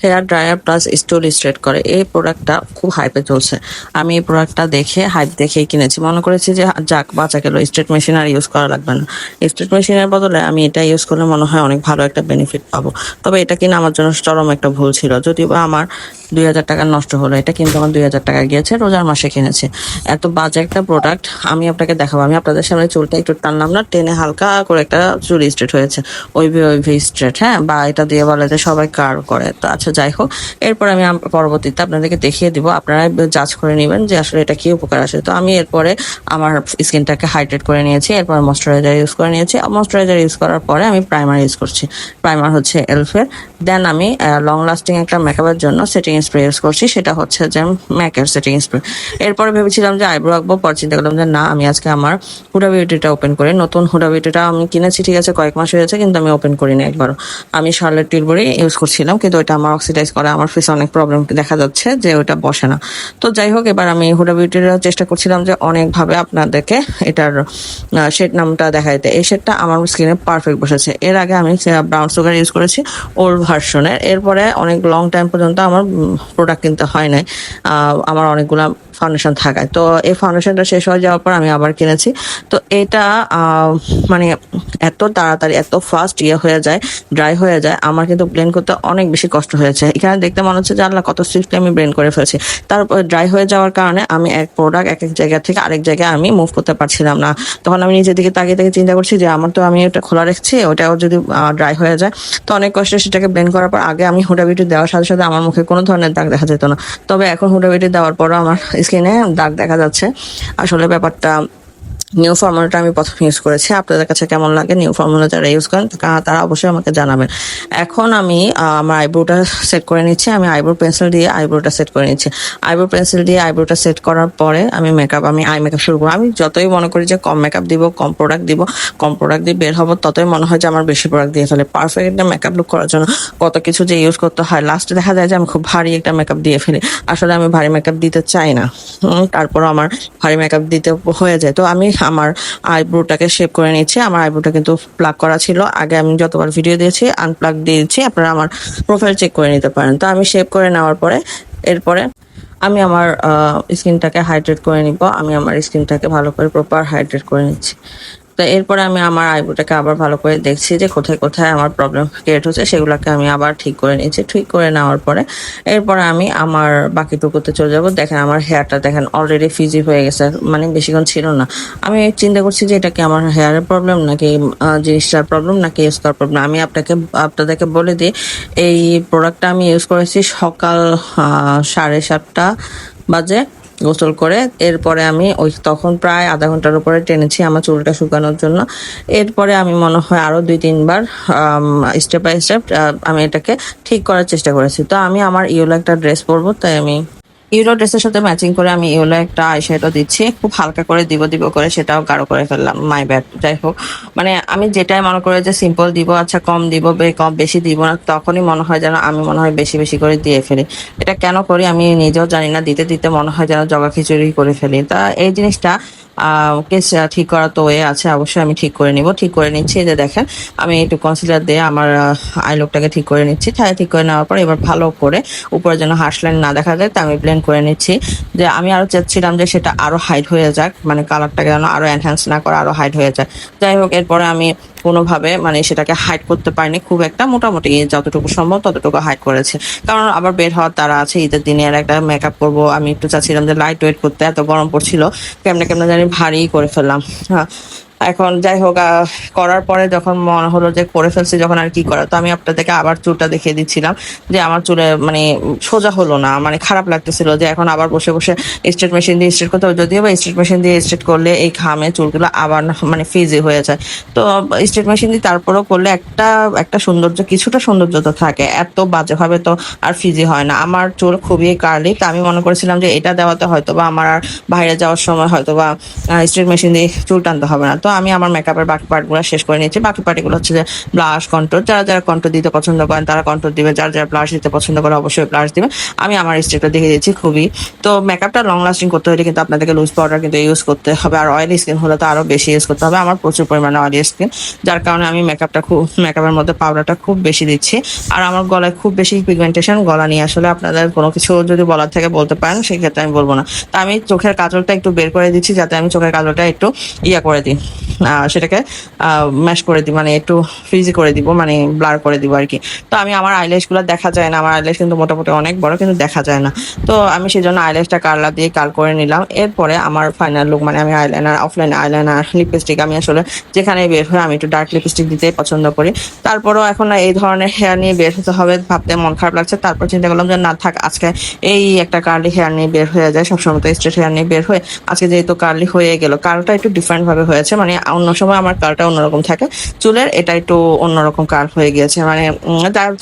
Hair dryer plus স্টোল straight করে, এই প্রোডাক্টটা খুব হাইপে চলছে। আমি এই প্রোডাক্টটা দেখে হাইপ দেখেই কিনেছি, মনে করেছি যে যাক বাঁচা গেল, স্ট্রেট মেশিন আর ইউজ করা লাগবে না। স্ট্রেট মেশিনের বদলে আমি এটা ইউজ করলে মনে হয় অনেক ভালো একটা বেনিফিট পাবো। তবে এটা কিনা আমার জন্য চরম একটা ভুল ছিল, যদিও বা আমার 2,000 টাকা নষ্ট হলো। এটা কিন্তু আমার 2,000 টাকা গিয়েছে, রোজার মাসে কিনেছি। এত বাজে একটা প্রোডাক্ট আমি আপনাকে দেখাবো। আমি আপনাদের সামনে চুলটা একটু টানলাম না, টেনে হালকা করে একটা চুল স্ট্রেট হয়েছে, ওই স্ট্রেট, হ্যাঁ, বা এটা দিয়ে বলে যে সবাই কার্ভ করে। তো আচ্ছা যাই হোক, এরপর আমি পরবর্তীতে আপনাদেরকে দেখিয়ে দিব, আপনারা জাজ করে নেবেন যে আসলে এটা কি উপকার আসে। তো আমি এরপরে আমার স্কিনটাকে হাইড্রেট করে নিয়েছি, এরপর ময়শ্চারাইজার ইউজ করে নিয়েছি। ময়শ্চারাইজার ইউজ করার পরে আমি প্রাইমার ইউজ করছি, প্রাইমার হচ্ছে এলফের। দেন আমি লং লাস্টিং একটা মেকআপের জন্য সেটিং স্প্রে ইউজ করছি, সেটা হচ্ছে যে ম্যাকের সেটিং স্প্রে। এরপরে ভেবেছিলাম যে আইব্রো আঁকবো, পর চিন্তা করলাম যে না, আমি আজকে আমার হুডা বিউটিটা ওপেন করি। নতুন হুডা বিউটিটা আমি কিনেছি, ঠিক আছে, কয়েক মাস হয়েছে, কিন্তু আমি ওপেন করিনি একবারও। আমি শার্লেট টিলবরি ইউজ করছিলাম, কিন্তু ওইটা আমার অক্সিডাইজ করে আমার ফেসে অনেক প্রবলেম দেখা যাচ্ছে যে ওইটা বসে না। তো যাই হোক, এবার আমি হুডা বিউটির চেষ্টা করছিলাম যে অনেকভাবে আপনাদেরকে এটার শেড নামটা দেখাইতে। এই শেডটা আমার স্কিনে পারফেক্ট বসেছে। এর আগে আমি ব্রাউন সুগার ইউজ করেছি ওল্ড ভার্সনের, এরপরে অনেক লং টাইম পর্যন্ত আমার প্রোডাক্ট কিনতে হয় নাই, আমার অনেকগুলা ফাউন্ডেশন থাকায়। তো এই ফাউন্ডেশনটা শেষ হয়ে যাওয়ার পর আমি আবার কিনেছি। তো এটা মানে এত তাড়াতাড়ি এত ফাস্ট হয়ে যায়, ড্রাই হয়ে যায়, আমার কিন্তু ব্লেন্ড করতে অনেক বেশি কষ্ট হয়েছে। এখানে দেখতে মনে হচ্ছে যে আল্লাহ কত সুইফটলি আমি ব্লেন্ড করে ফেলছি। তারপর ড্রাই হয়ে যাওয়ার কারণে আমি এক প্রোডাক্ট এক এক জায়গা থেকে আরেক জায়গায় আমি মুভ করতে পারছিলাম না। তখন আমি নিজের দিকে তাকিয়ে তাকিয়ে চিন্তা করছি যে আমার তো, আমি ওটা খোলা রাখছি, ওটাও যদি ড্রাই হয়ে যায়। তো অনেক কষ্টে সেটাকে ব্লেন্ড করার পর, আগে আমি হুডা বিউটি দেওয়ার সাথে সাথে আমার মুখে কোনো ধরনের দাগ দেখা যেত না, তবে এখন হুডা বিউটি দেওয়ার পরও আমার স্কিনে দাগ দেখা যাচ্ছে। আসলে ব্যাপারটা, নিউ ফর্মুলাটা আমি প্রথম ইউজ করেছি, আপনাদের কাছে কেমন লাগে নিউ ফর্মুলা যারা ইউজ করেন তারা অবশ্যই আমাকে জানাবেন। এখন আমি আমার আইব্রোটা সেট করে নিচ্ছি। আমি আইব্রো পেন্সিল দিয়ে আইব্রোটা সেট করে নিচ্ছি। আইব্রো পেন্সিল দিয়ে আইব্রোটা সেট করার পরে আমি আই মেকআপ শুরু করবো। আমি যতই মনে করি যে কম মেকআপ দিব, কম প্রোডাক্ট দিব, কম প্রোডাক্ট দিয়ে বের হবো, ততই মনে হয় যে আমার বেশি প্রোডাক্ট দিয়ে ফেলে। পারফেক্ট একটা মেকআপ লুক করার জন্য কত কিছু যে ইউজ করতে হয়, লাস্টে দেখা যায় যে আমি খুব ভারী একটা মেকআপ দিয়ে ফেলি। আসলে আমি ভারী মেকআপ দিতে চাই না, তারপর আমার ভারী মেকআপ দিতে হয়ে যায়। তো আমি আমার আইব্রোটাকে শেপ করে নিচ্ছি। আমার আইব্রোটা কিন্তু প্লাগ করা ছিল, আগে আমি যতবার ভিডিও দিয়েছি আনপ্লাগ দিয়েছি, আপনারা আমার প্রোফাইল চেক করে নিতে পারেন। তো আমি শেপ করে নেওয়ার পরে এরপরে আমি আমার স্কিনটাকে হাইড্রেট করে নিব। আমি আমার স্কিনটাকে ভালো করে প্রপার হাইড্রেট করে নিচ্ছি। তো এরপরে আমি আমার আইব্রোটাকে আবার ভালো করে দেখছি যে কোথায় কোথায় আমার প্রবলেম ক্রিয়েট হচ্ছে, সেগুলোকে আমি আবার ঠিক করে নিচ্ছি। ঠিক করে নেওয়ার পরে এরপরে আমি আমার বাকিটুকুতে চলে যাব। দেখেন আমার হেয়ারটা দেখেন অলরেডি ফিজি হয়ে গেছে, মানে বেশিক্ষণ ছিল না। আমি চিন্তা করছি যে এটা কি আমার হেয়ারের প্রবলেম নাকি জিনিসটার প্রবলেম নাকি ইউজ করার প্রবলেম। আমি আপনাদেরকে বলে দিই, এই প্রোডাক্টটা আমি ইউজ করেছি সকাল 7:30 বাজে গোসল করে। এরপরে আমি তখন প্রায় আধা ঘন্টার উপরে টেনেছি আমার চুলটা শুকানোর জন্য। এরপরে আমি মনে হয় আরো 2-3 বার স্টেপ বাই স্টেপ আমি এটাকে ঠিক করার চেষ্টা করেছি। তো আমি আমার ইয়েলো একটা ড্রেস পরবো, তাই আমি ইয়েলো ড্রেসের সাথে ম্যাচিং করে আমি ইয়েলো একটা আইশ্যাডো দিচ্ছি, খুব হালকা করে দিব দিব করে, সেটাও গাঢ় করে ফেললাম, মাই ব্যাড। যাই হোক, মানে আমি যেটাই মনে করি যে সিম্পল দিব, আচ্ছা কম দিব, কম বেশি দিব না, তখনই মনে হয় যেন আমি মনে হয় বেশি বেশি করে দিয়ে ফেলি। এটা কেন করি আমি নিজেও জানি না, দিতে দিতে মনে হয় যেন জগা খিচুড়ি করে ফেলি। তা এই জিনিসটা কেস ঠিক করা তো ওয়ে আছে, অবশ্যই আমি ঠিক করে নিব। ঠিক করে নিচ্ছি, যে দেখেন আমি একটু কনসিলার দিয়ে আমার আই লুকটাকে ঠিক করে নিচ্ছি। ঠিক করে নেওয়ার পর এবার ভালো করে উপরে যেন হার্শ লাইন না দেখা যায়, তা আমি ব্লেন্ড করে নিচ্ছি। যে আমি আরো চাচ্ছিলাম যে সেটা আরো হাইড হয়ে যাক, মানে কালারটাকে যেন আরো এনহ্যান্স না করে আরো হাইড হয়ে যায়। যাই হোক, এরপরে আমি কোনোভাবে মানে সেটাকে হাইড করতে পারিনি, খুব একটা মোটামুটি যতটুকু সম্ভব ততটুকু হাইড করেছে, কারণ আবার বের হওয়ার তারা আছে, ঈদের দিনে আর একটা মেকআপ করবো। আমি একটু চাচ্ছিলাম যে লাইট ওয়েট করতে, এত গরম পড়ছিল, কেমনে কেমনে জানি ভারী করে ফেললাম। হ্যাঁ, এখন যাই হোক, করার পরে যখন মনে হলো যে করে ফেলছি, যখন আর কি করা, তো আমি আপনাদেরকে আবার চুলটা দেখিয়ে দিচ্ছিলাম যে আমার চুলে মানে সোজা হলো না, মানে খারাপ লাগতেছিল, যে এখন আবার বসে বসে স্ট্রেট মেশিন দিয়ে স্ট্রেট করতে হবে। যদিও বা স্ট্রেট মেশিন দিয়ে স্ট্রেট করলে এই ঘামে চুলগুলো আবার মানে ফিজি হয়ে যায়। তো স্ট্রেট মেশিন দিয়ে তারপরেও করলে একটা একটা সৌন্দর্য, কিছুটা সৌন্দর্য তো থাকে, এত বাজেভাবে তো আর ফিজি হয় না। আমার চুল খুবই কার্লি, তো আমি মনে করেছিলাম যে এটা দেওয়াতে হয়তো বা আমার আর বাইরে যাওয়ার সময় হয়তো বা স্ট্রেট মেশিন দিয়ে চুল টানতে হবে না। তো আমি আমার মেকআপের বাকি পার্টগুলো শেষ করে নিয়েছি। বাকি পার্টগুলো হচ্ছে যে ব্লাশ, কন্ট্রোর, যারা যারা কন্ট্রোর দিতে পছন্দ করেন তারা কন্ট্রোর দিবে, যারা যারা ব্লাশ দিতে পছন্দ করে অবশ্যই ব্লাশ দিবে। আমি আমার স্টেপটা দেখে দিয়েছি খুবই। তো মেকআপটা লং লাস্টিং করতে হলে কিন্তু আপনাদেরকে লুজ পাউডার কিন্তু ইউজ করতে হবে, আর অয়েলি স্কিন হলে তো আরো বেশি ইউজ করতে হবে। আমার প্রচুর পরিমাণে অয়েলি স্কিন, যার কারণে আমি মেকআপের মধ্যে পাউডারটা খুব বেশি দিচ্ছি। আর আমার গলায় খুব বেশি পিগমেন্টেশন, গলা নিয়ে আসলে আপনাদের কোনো কিছু যদি বলার থেকে বলতে পারেন, সেক্ষেত্রে আমি বলবো না। তা আমি চোখের কাজলটা একটু বের করে দিচ্ছি, যাতে আমি চোখের কাজলটা একটু ইয়া করে দিই, সেটাকে ম্যাশ করে দিই, মানে একটু ফ্রিজি করে দিব, মানে ব্লার করে দিব আর কি। তো আমি আমার আইল্যাশ গুলো দেখা যায় না, আমার আইল্যাশ কিন্তু মোটামুটি অনেক বড়, কিন্তু দেখা যায় না। তো আমি সেই জন্য আইল্যাশটা কার্লার দিয়ে কার্ল করে নিলাম। এরপরে আমার ফাইনাল লুক, মানে আমি আইলাইনার, অফলাইন আইলাইনার, লিপস্টিক, আমি আসলে যেখানে বের হই আমি একটু ডার্ক লিপস্টিক দিতেই পছন্দ করি। তারপরেও এখন না এই ধরনের হেয়ার নিয়ে বের হতে হবে ভাবতে মন খারাপ লাগছে। তারপর চিন্তা করলাম যে না থাক, আজকে এই একটা কার্লি হেয়ার নিয়ে বের হয়ে যায়, সবসময় তো স্ট্রেট হেয়ার নিয়ে বের হয়ে, আজকে যেহেতু কার্লি হয়ে গেল, কার্লটা একটু ডিফারেন্ট ভাবে হয়েছে, মানে অন্য সময় আমার কার্লটা অন্যরকম থাকে, চুলের এটা একটু অন্যরকম কার্ল হয়ে গিয়েছে, মানে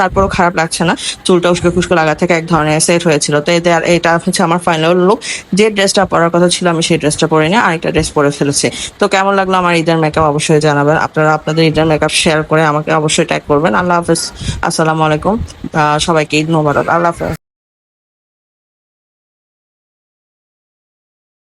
তারপরও খারাপ লাগছে না। চুলটা উস্কো খুস্কো লাগা থেকে এক ধরনের সেট হয়েছিল। তো এটা হচ্ছে আমার ফাইনাল লুক। যে ড্রেসটা পরার কথা ছিল আমি সেই ড্রেসটা পরে নিয়ে আরেকটা ড্রেস পরে ফেলেছি। তো কেমন লাগলো আমার ঈদের মেকআপ অবশ্যই জানাবেন। আপনারা আপনাদের ঈদের মেকআপ শেয়ার করে আমাকে অবশ্যই ট্যাগ করবেন। আল্লাহ হাফেজ, আসসালামু আলাইকুম, সবাইকে ঈদ মোবারক, আল্লাহ হাফেজ।